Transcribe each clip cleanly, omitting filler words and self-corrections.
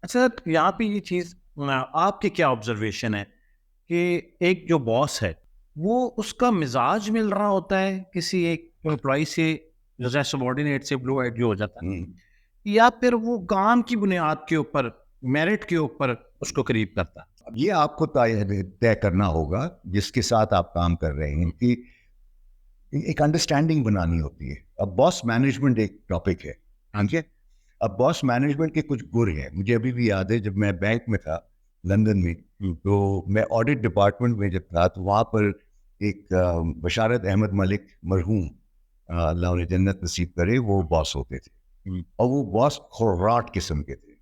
اچھا یہاں پہ یہ چیز آپ کی کیا آبزرویشن ہے کہ ایک جو باس ہے وہ اس کا مزاج مل رہا ہوتا ہے کسی ایک امپلائی سے جو سبارڈینیٹ سے بلو ہیڈ جو ہو جاتا ہے، یا پھر وہ کام کی بنیاد کے اوپر میرٹ کے اوپر اس کو قریب کرتا ہے؟ اب یہ آپ کو طے کرنا ہوگا جس کے ساتھ آپ کام کر رہے ہیں کہ ایک انڈرسٹینڈنگ بنانی ہوتی ہے. اب باس مینجمنٹ ایک ٹاپک ہے. ٹھیک ہے. اب باس مینجمنٹ کے کچھ گر ہیں. مجھے ابھی بھی یاد ہے جب میں بینک میں تھا لندن میں، تو میں آڈٹ ڈپارٹمنٹ میں جب تھا تو وہاں پر ایک بشارت احمد ملک مرحوم، اللہ انہیں جنت نصیب کرے، وہ باس ہوتے تھے. اور وہ باس خوراٹ قسم کے تھے،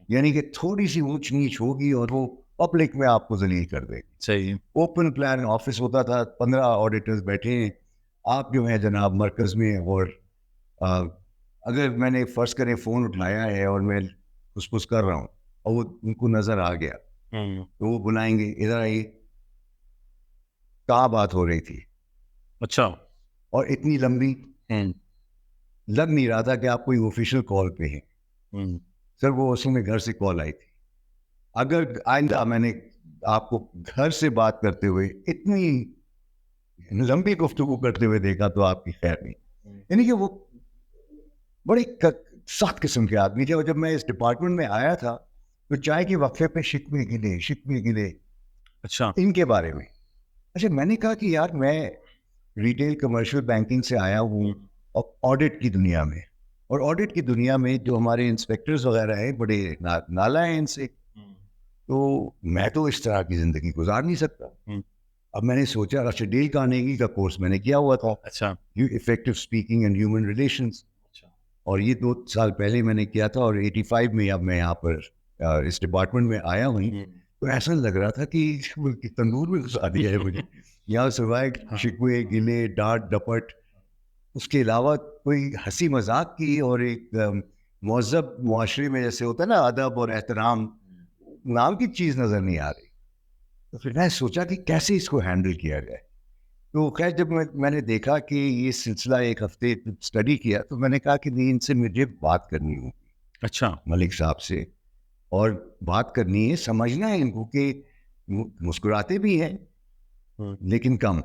یعنی کہ تھوڑی سی اونچ نیچ ہوگی اور وہ پبلک میں آپ کو ذلیل کر دے گی. صحیح. اوپن پلان آفس ہوتا تھا، 15 آڈیٹرز بیٹھے ہیں، آپ جو ہیں جناب مرکز میں، اور اگر میں نے فرض کریں فون اٹھایا ہے اور میں پھس پھس کر رہا ہوں اور وہ ان کو نظر آ گیا تو وہ بلائیں گے ادھر آئیے، کہاں بات ہو رہی تھی. اچھا. اور اتنی لمبی لگ نہیں رہا تھا کہ آپ کوئی آفیشیل کال پہ ہیں. سر وہ اصل میں گھر سے کال آئی تھی. اگر آئندہ میں نے آپ کو گھر سے بات کرتے ہوئے اتنی لمبی گفتگو کرتے ہوئے دیکھا تو آپ کی خیر نہیں. یعنی کہ وہ بڑے سخت قسم کے آدمی تھے. اور جب میں اس ڈپارٹمنٹ میں آیا تھا تو چائے کے وقفے پہ شکوے گلے اچھا. ان کے بارے میں. اچھا میں نے کہا کہ یار میں ریٹیل کمرشل بینکنگ سے آیا ہوں آڈٹ کی دنیا میں، اور آڈٹ کی دنیا میں جو ہمارے انسپیکٹرز وغیرہ ہیں بڑے نالا ہیں ان سے، تو میں تو اس طرح کی زندگی گزار نہیں سکتا. اب میں نے سوچا اچھا ڈیل کارنیگی کا کورس میں نے کیا ہوا تھا، اچھا. Effective speaking and human relations, اور یہ 2 سال پہلے میں نے کیا تھا. اور 85 میں اب میں یہاں پر اس ڈپارٹمنٹ میں آیا ہوں تو ایسا لگ رہا تھا کہ تندور میں گھسا دیا ہے مجھے. یہاں سوائے شکوے گلے ڈانٹ ڈپٹ اس کے علاوہ کوئی ہنسی مذاق کی اور ایک مہذب معاشرے میں جیسے ہوتا ہے نا ادب اور احترام نام کی چیز نظر نہیں آ رہی. تو پھر میں سوچا کہ کیسے اس کو ہینڈل کیا جائے. تو خیر جب میں نے دیکھا کہ یہ سلسلہ ایک ہفتے اسٹڈی کیا تو میں نے کہا کہ نہیں ان سے مجھے بات کرنی ہوگی. اچھا. ملک صاحب سے، اور بات کرنی ہے، سمجھنا ہے ان کو کہ مسکراتے بھی ہیں لیکن کم،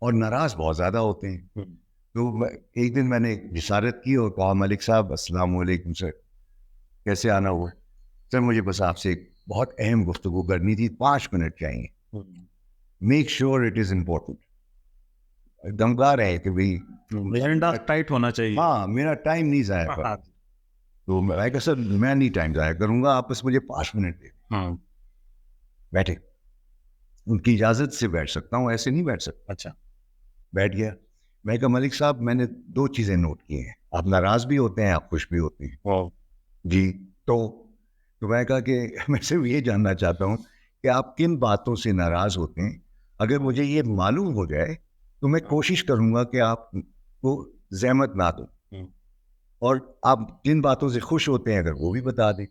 اور ناراض بہت زیادہ ہوتے ہیں. تو ایک دن میں نے جسارت کی اور کہا ملک صاحب السلام علیکم سر، کیسے آنا ہوا؟ سر مجھے بس آپ سے ایک بہت اہم گفتگو کرنی تھی، 5 منٹ چاہیے. Make sure it is important. دمدار ہے کہ بھائی ٹائٹ ہونا چاہیے. ہاں میرا ٹائم نہیں ضائع کر. تو میں کہا سر میں نہیں ٹائم ضائع کروں گا، آپ بس مجھے 5 منٹ دے. بیٹھے، ان کی اجازت سے بیٹھ سکتا ہوں، ایسے نہیں بیٹھ سکتا. اچھا. بیٹھ گیا. میں کہا ملک صاحب میں نے 2 چیزیں نوٹ کی ہیں، آپ ناراض بھی ہوتے ہیں، آپ خوش بھی ہوتے ہیں. جی. تو میں کہا کہ میں صرف یہ جاننا چاہتا ہوں کہ آپ کن باتوں سے ناراض ہوتے ہیں. اگر مجھے یہ معلوم ہو جائے تو میں کوشش کروں گا کہ آپ کو زحمت نہ دوں، اور آپ جن باتوں سے خوش ہوتے ہیں اگر وہ بھی بتا دیں.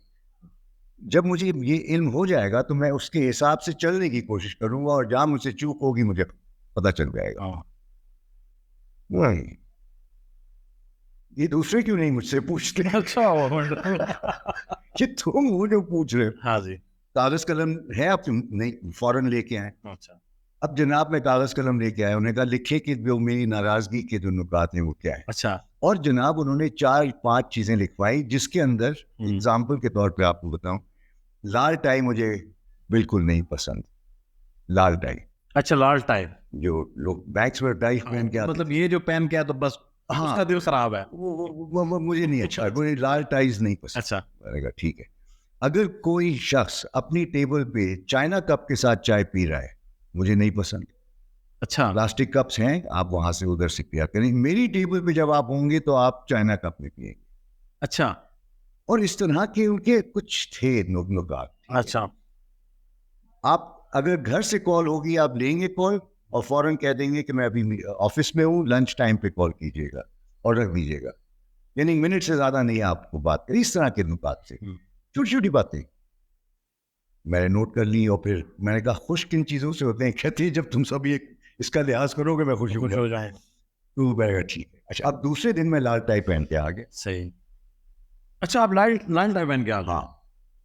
جب مجھے یہ علم ہو جائے گا تو میں اس کے حساب سے چلنے کی کوشش کروں گا، اور جہاں مجھ سے چوک ہوگی مجھے پتہ چل جائے گا. یہ دوسرے کیوں نہیں مجھ سے پوچھتے؟ اچھا. یہ تم مجھے پوچھ رہے ہو. ہاں جی. کاغذ قلم ہے آپ؟ نہیں، فوراً لے کے آئے. اچھا. اب جناب میں کاغذ قلم لے کے آیا، انہوں نے کہا لکھے کہ جو میری ناراضگی کے جو نکات ہیں وہ کیا ہے. اچھا. اور جناب انہوں نے 4-5 چیزیں لکھوائی، جس کے اندر اگزامپل کے طور پہ آپ کو بتاؤں، لال ٹائی مجھے بالکل نہیں پسند. لال ٹائی. اچھا. لال ٹائی جو لوگ بینکس میں ٹائی پہن کے آتے، مطلب یہ جو پہن کے آیا تو بس اس کا دل خراب ہے. وہ مجھے نہیں اچھا، مجھے لال ٹائیز نہیں پسند. اچھا. میں کہا ٹھیک ہے. اگر کوئی شخص اپنی ٹیبل پہ چائنا کپ کے ساتھ چائے پی رہا ہے مجھے نہیں پسند. اچھا. پلاسٹک کپس ہیں، آپ وہاں سے ادھر سے پیا کریں. میری ٹیبل پہ جب آپ ہوں گے تو آپ چائنا کپ میں پیئیں گے. اچھا. اور اس طرح کے ان کے کچھ تھے نکات. اچھا. آپ اگر گھر سے کال ہوگی آپ لیں گے کال اور فوراً کہہ دیں گے کہ میں ابھی آفس میں ہوں، لنچ ٹائم پہ کال کیجیے گا اور رکھ دیجیے گا. یعنی منٹ سے زیادہ نہیں آپ کو بات کریں. اس طرح کے نکات سے چھوٹی چھوٹی باتیں میں نے نوٹ کر لی. اور پھر میں نے کہا خوش کن چیزوں سے ہوتے ہیں؟ کہتے ہیں جب تم سب یہ اس کا لحاظ کرو گے میں خوش ہو جائے. تو میں کہا ٹھیک ہے. اچھا اب دوسرے دن میں لال ٹائی پہن کے آ گیا. صحیح. اچھا آپ لال ٹائی پہن کے آ گئے. ہاں.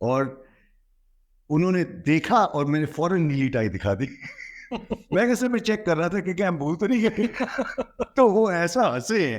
اور انہوں نے دیکھا اور میں نے فوراً نیلی ٹائی دکھا دی. میں کیسے میں چیک کر رہا تھا کہ کیا ہم بھول تو نہیں گئے. تو وہ ایسا ہنسے ہیں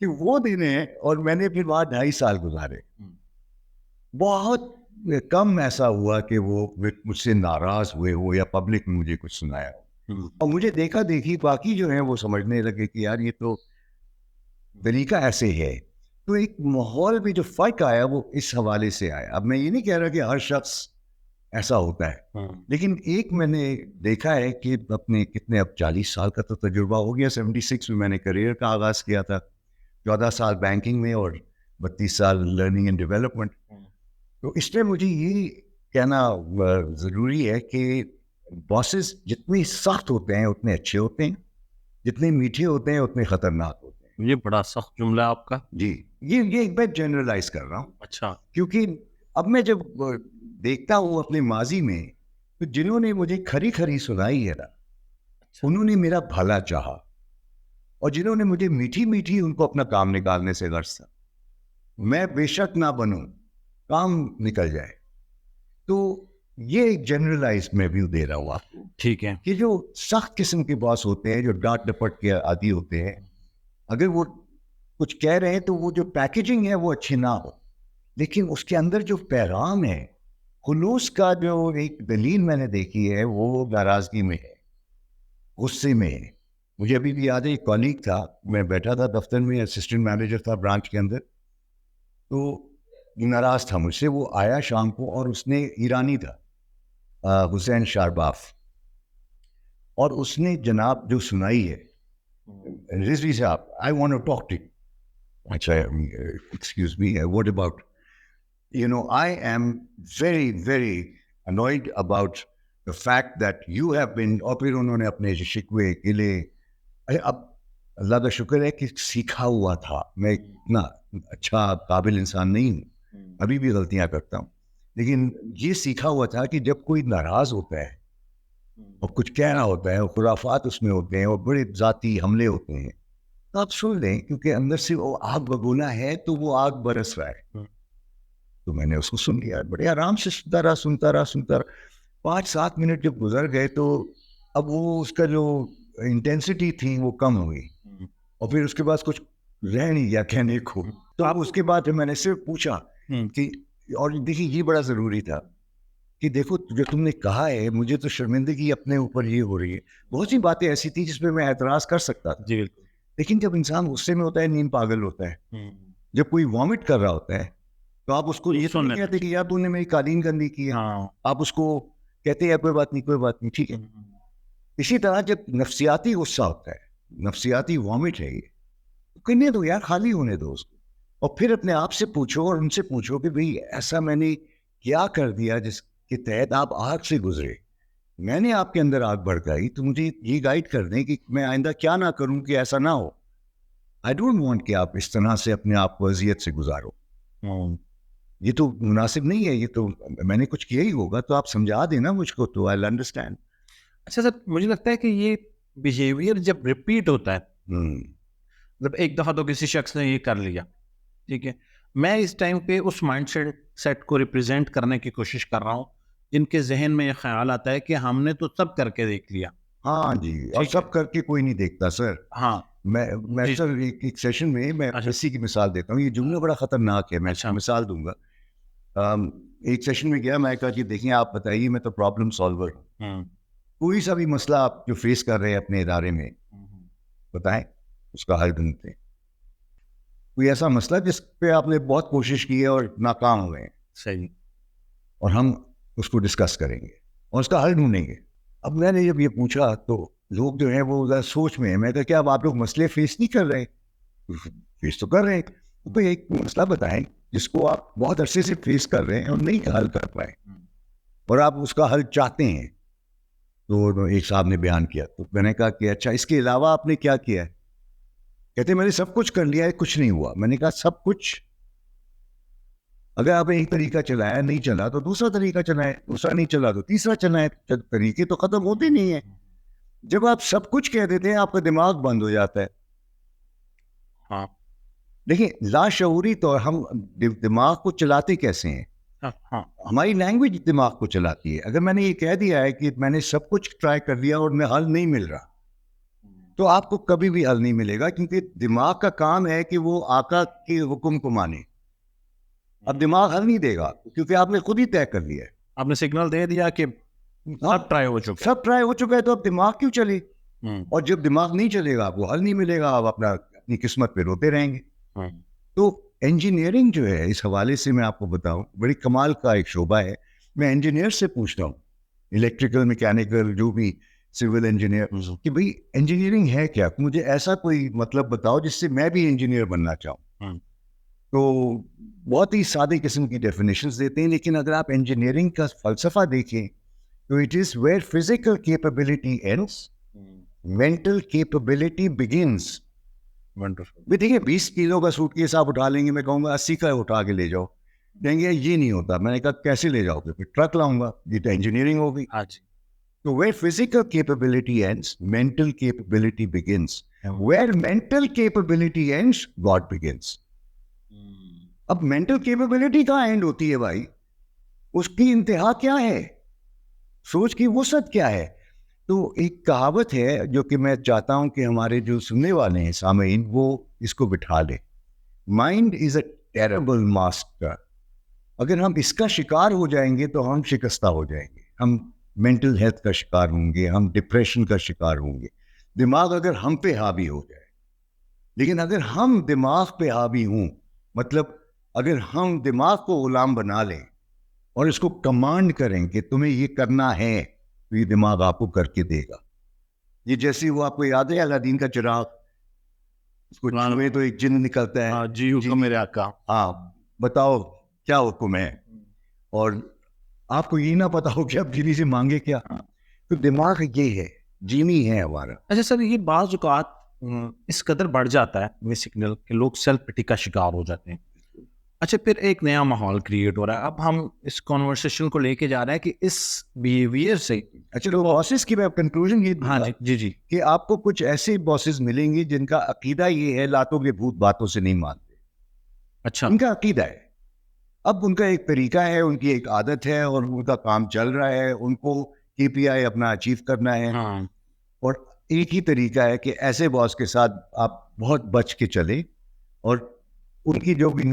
کہ وہ دن ہیں. اور میں نے پھر وہاں 2.5 سال گزارے. بہت کم ایسا ہوا کہ وہ مجھ سے ناراض ہوئے ہو یا پبلک میں مجھے کچھ سنایا ہو. اور مجھے دیکھا دیکھی باقی جو ہیں وہ سمجھنے لگے کہ یار یہ تو طریقہ ایسے ہے. تو ایک ماحول میں جو فرق آیا وہ اس حوالے سے آیا. اب میں یہ نہیں کہہ رہا کہ ہر شخص ایسا ہوتا ہے, لیکن ایک میں نے دیکھا ہے کہ اپنے کتنے اب 40 سال کا تو تجربہ ہو گیا. 76 میں میں نے کریئر کا آغاز کیا تھا, 14 سال بینکنگ میں اور 32 سال لرننگ اینڈ ڈیولپمنٹ. تو اس میں مجھے یہ کہنا ضروری ہے کہ باسز جتنے سخت ہوتے ہیں اتنے اچھے ہوتے ہیں, جتنے میٹھے ہوتے ہیں اتنے خطرناک ہوتے ہیں. یہ بڑا سخت جملہ ہے آپ کا. جی, یہ میں جنرلائز کر رہا ہوں. اچھا. کیونکہ اب میں جب دیکھتا ہوں اپنے ماضی میں تو جنہوں نے مجھے کھری کھری سنائی ہے نا, انہوں نے میرا بھلا چاہا, اور جنہوں نے مجھے میٹھی میٹھی, ان کو اپنا کام نکالنے سے غرض تھا. میں بے شک نہ بنوں, کام نکل جائے. تو یہ ایک جنرلائز میں ویو دے رہا ہوں آپ کو. ٹھیک ہے. کہ جو سخت قسم کے باس ہوتے ہیں, جو ڈانٹ ڈپٹ کے عادی ہوتے ہیں, اگر وہ کچھ کہہ رہے ہیں تو وہ جو پیکیجنگ ہے وہ اچھی نہ ہو, لیکن اس کے اندر جو پیغام ہے, خلوص کا جو ایک دلیل میں نے دیکھی ہے وہ ناراضگی میں ہے, غصے میں ہے. مجھے ابھی بھی یاد ہے, ایک کالیگ تھا, میں بیٹھا تھا دفتر میں, اسسٹنٹ مینیجر تھا برانچ کے اندر, تو ناراض تھا مجھ سے. وہ آیا شام کو اور اس نے, ایرانی تھا, حسین شارباف, اور اس نے جناب جو سنائی ہے, رضوی صاحب I want to talk to you. اچھا, excuse me, what about, you know, I am very very annoyed about the fact that you have been, اور پھر انہوں نے اپنے شکوے گلے. اب اللہ کا شکر ہے کہ سیکھا ہوا تھا, میں اتنا اچھا قابل انسان نہیں ہوں, ابھی بھی غلطیاں کرتا ہوں, لیکن یہ سیکھا ہوا تھا کہ جب کوئی ناراض ہوتا ہے اور کچھ کہنا ہوتا ہے, خرافات اس میں ہوتے ہیں اور بڑے ذاتی حملے ہوتے ہیں, تو آپ سن لیں, کیونکہ اندر سے وہ آگ بگولا ہے تو وہ آگ برس رہا ہے. تو میں نے اس کو سن لیا, بڑے آرام سے سنتا رہا. 5-7 منٹ جب گزر گئے تو اب وہ اس کا جو انٹینسٹی تھی وہ کم ہوئی, اور پھر اس کے بعد کچھ رہ نہیں گیا کہنے کو. تو اب اس کے بعد میں نے صرف پوچھا کہ, اور دیکھیے یہ بڑا ضروری تھا کہ دیکھو جو تم نے کہا ہے, مجھے تو شرمندگی اپنے اوپر یہ ہو رہی ہے. بہت سی باتیں ایسی تھی جس پہ میں اعتراض کر سکتا تھا, جی بالکل, لیکن جب انسان غصے میں ہوتا ہے, نیند پاگل ہوتا ہے, جب کوئی وامٹ کر رہا ہوتا ہے تو آپ اس کو یہ تو نہیں کہتے کہ یار تو نے میری قالین گندی کی ہے, آپ اس کو کہتے ہیں کوئی بات نہیں, ٹھیک ہے. اسی طرح جب نفسیاتی غصہ ہوتا ہے, نفسیاتی وامٹ ہے, یہ کہنے دو یار, خالی ہونے دو اس کو, اور پھر اپنے آپ سے پوچھو اور ان سے پوچھو کہ بھئی ایسا میں نے کیا کر دیا جس کے تحت آپ آگ سے گزرے. میں نے آپ کے اندر آگ بھڑکائی, تو مجھے یہ گائیڈ کر دیں کہ میں آئندہ کیا نہ کروں کہ ایسا نہ ہو. آئی ڈونٹ وانٹ کہ آپ اس طرح سے اپنے آپ کو اذیت سے گزارو. یہ تو مناسب نہیں ہے, یہ تو میں نے کچھ کیا ہی ہوگا, تو آپ سمجھا دینا مجھ کو تو آئی انڈرسٹینڈ. اچھا سر, مجھے لگتا ہے کہ یہ بیہیویئر جب ریپیٹ ہوتا ہے, مطلب ایک دفعہ تو کسی شخص نے یہ کر لیا, ٹھیک ہے, میں اس ٹائم پہ اس مائنڈ سیٹ کو ریپرزینٹ کرنے کی کوشش کر رہا ہوں جن کے ذہن میں یہ خیال آتا ہے کہ ہم نے تو سب کر کے دیکھ لیا. ہاں جی, اور سب کر کے کوئی نہیں دیکھتا سر. ہاں, میں سر ایک سیشن میں اسی کی مثال دیتا ہوں, یہ جملہ بڑا خطرناک ہے, میں مثال دوں گا. ایک سیشن میں گیا, میں کہا کہ دیکھیں آپ بتائیے, میں تو پرابلم سالور ہوں, کوئی سا بھی مسئلہ آپ جو فیس کر رہے ہیں اپنے ادارے میں, بتائیں اس کا حل ڈھونڈتے ہیں. کوئی ایسا مسئلہ جس پہ آپ نے بہت کوشش کی ہے اور ناکام ہوئے ہیں, صحیح, اور ہم اس کو ڈسکس کریں گے اور اس کا حل ڈھونڈیں گے. اب میں نے جب یہ پوچھا تو لوگ جو ہیں وہ ذرا سوچ میں ہیں. میں کہا کیا اب آپ لوگ مسئلے فیس نہیں کر رہے؟ فیس تو کر رہے ہیں. تو ایک مسئلہ بتائیں جس کو آپ بہت عرصے سے فیس کر رہے ہیں اور نہیں حل کر پائے, اور آپ اس کا حل چاہتے ہیں. تو ایک صاحب نے بیان کیا, تو میں نے کہا کہ اچھا اس کے علاوہ آپ نے کیا کیا ہے؟ کہتے میں نے سب کچھ کر لیا ہے, کچھ نہیں ہوا. میں نے کہا سب کچھ, اگر آپ ایک طریقہ چلایا نہیں چلا تو دوسرا طریقہ چلائیں, دوسرا نہیں چلا تو تیسرا چلائیں. طریقے تو ختم ہوتے نہیں ہیں. جب آپ سب کچھ کہہ دیتے ہیں آپ کا دماغ بند ہو جاتا ہے. ہاں, دیکھیں لاشعوری طور ہم دماغ کو چلاتے کیسے ہیں؟ ہاں ہماری لینگویج دماغ کو چلاتی ہے. اگر میں نے یہ کہہ دیا ہے کہ میں نے سب کچھ ٹرائی کر لیا اور میں حل نہیں مل رہا, تو آپ کو کبھی بھی حل نہیں ملے گا, کیونکہ دماغ کا کام ہے کہ وہ آقا کے حکم کو مانے. اب دماغ حل نہیں دے گا کیونکہ آپ نے خود ہی طے کر لیا ہے, آپ نے سگنل دے دیا کہ سب ٹرائی ہو چکا سب ٹرائی ہو چکا ہے, تو اب دماغ کیوں چلے؟ ہے. اور جب دماغ نہیں چلے گا آپ کو حل نہیں ملے گا, آپ اپنی قسمت پہ روتے رہیں گے. تو انجینئرنگ جو ہے اس حوالے سے میں آپ کو بتاؤں بڑی کمال کا ایک شعبہ ہے. میں انجینئر سے پوچھتا ہوں, الیکٹریکل, میکینیکل, جو بھی سول انجینئر, کہ بھئی انجینئرنگ ہے کیا, مجھے ایسا کوئی مطلب بتاؤ جس سے میں بھی انجینئر بننا چاہوں. تو بہت ہی سادے قسم کی ڈیفینیشنز دیتے ہیں, لیکن اگر آپ انجینئرنگ کا فلسفہ دیکھیں تو it is where physical capability ends, mental capability begins. بھی دیکھیے 20 کلو کا سوٹ کیس آپ اٹھا لیں گے, میں کہوں گا 80 کا اٹھا کے لے جاؤ, کہیں گے یہ نہیں ہوتا. میں نے کہا کیسے لے جاؤ گے؟ پھر ٹرک لاؤں گا. یہ تو انجینئرنگ ہوگی. تو where physical capability ends, mental capability begins. Where mental capability ends, God begins. اب mental capability کہاں اینڈ ہوتی ہے بھائی؟ اس کی انتہا کیا ہے؟ سوچ کی وسعت کیا ہے؟ تو ایک کہاوت ہے جو کہ میں چاہتا ہوں کہ ہمارے جو سننے والے ہیں سامعین وہ اس کو بٹھا لیں. Mind is a terrible master. اگر ہم اس کا شکار ہو جائیں گے تو ہم شکستہ ہو جائیں گے, ہم مینٹل ہیلتھ کا شکار ہوں گے, ہم ڈپریشن کا شکار ہوں گے. دماغ اگر ہم پہ حاوی ہو جائے, لیکن اگر ہم دماغ پہ حاوی ہوں, مطلب اگر ہم دماغ کو غلام بنا لیں اور اس کو کمانڈ کریں کہ تمہیں یہ کرنا ہے, تو یہ دماغ آپ کو کر کے دے گا. یہ جیسے وہ آپ کو یاد ہے الادین کا چراغ, اس کو چھوئے تو ایک جن نکلتا ہے. جی حکم میرے آقا. ہاں بتاؤ کیا حکم ہے, اور آپ کو یہ نہ پتا ہو کہ آپ جینی سے مانگے کیا. تو دماغ یہ ہے, جینی ہے ہمارا. اچھا سر, یہ بعض اوقات اس قدر بڑھ جاتا ہے یہ سگنل کہ لوگ سیلف پٹی کا شکار ہو جاتے ہیں. اچھا پھر ایک نیا ماحول کریٹ ہو رہا ہے. اب ہم اس کنورسیشن کو لے کے جا رہے ہیں کہ اس بیہیویئر سے, اچھا تو باسز کی میں کنکلوژن یہ ہاں دوں جی جی کہ آپ کو کچھ ایسے باسز ملیں گے جن کا عقیدہ یہ ہے لاتوں کے بھوت باتوں سے نہیں مانتے. اچھا ان کا عقیدہ ہے. اب ان کا ایک طریقہ ہے, ان کی ایک عادت ہے, اور ان کا کام چل رہا ہے, ان کو KPI اپنا اچیو کرنا ہے. ہاں اور ایک ہی طریقہ ہے کہ ایسے باس کے ساتھ آپ بہت بچ کے چلیں اور ان کی جو بھی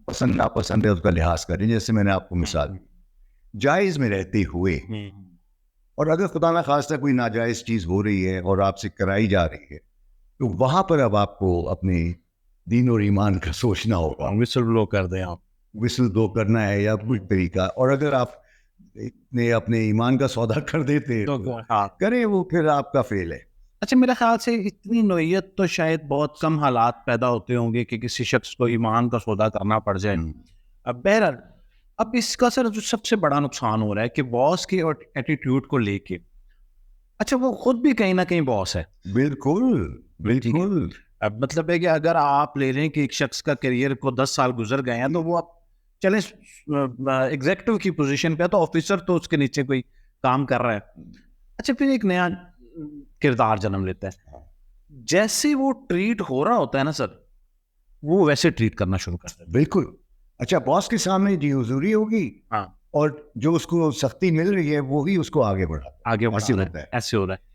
پسند ناپسند ہے اس کا لحاظ کریں. جیسے میں نے آپ کو مثال دی, جائز میں رہتے ہوئے, اور اگر خدا نہ خواستہ کوئی ناجائز چیز ہو رہی ہے اور آپ سے کرائی جا رہی ہے, تو وہاں پر اب آپ کو اپنے دین اور ایمان کا سوچنا ہوگا. وسل بلو کر دیں آپ, وسل دو کرنا ہے یا کوئی طریقہ. اور اگر آپ نے اپنے ایمان کا سودا کر دیتے تو کریں, وہ پھر آپ کا فیل ہے. اچھا میرے خیال سے اتنی نوعیت تو شاید بہت کم حالات پیدا ہوتے ہوں گے کہ کسی شخص کو ایمان کا سودا کرنا پڑ جائے. اب بہرحال اب اس کا سر جو سب سے بڑا نقصان ہو رہا ہے کہ باس کے ایٹیٹیوڈ کو لے کے, اچھا وہ خود بھی کہیں نہ کہیں باس ہے. بالکل بالکل. اب مطلب ہے کہ اگر آپ لے رہے ہیں کہ ایک شخص کا کیریئر کو 10 سال گزر گئے ہیں, تو وہ اب چلیں ایگزیکٹو کی پوزیشن پہ ہے, تو آفیسر تو اس کے نیچے کوئی کام کر رہا ہے. اچھا پھر ایک نیا کردار جنم لیتا ہے. جیسے وہ ٹریٹ ہو رہا ہوتا ہے نا سر, وہ ویسے ٹریٹ کرنا شروع کرتا ہے. بالکل. اچھا باس کے سامنے جی حضوری ہوگی, ہاں, اور جو اس کو سختی مل رہی ہے وہی اس کو آگے بڑھاتا ہے. آگے ایسے ہوتا ہے. ایسے ہو رہا ہے.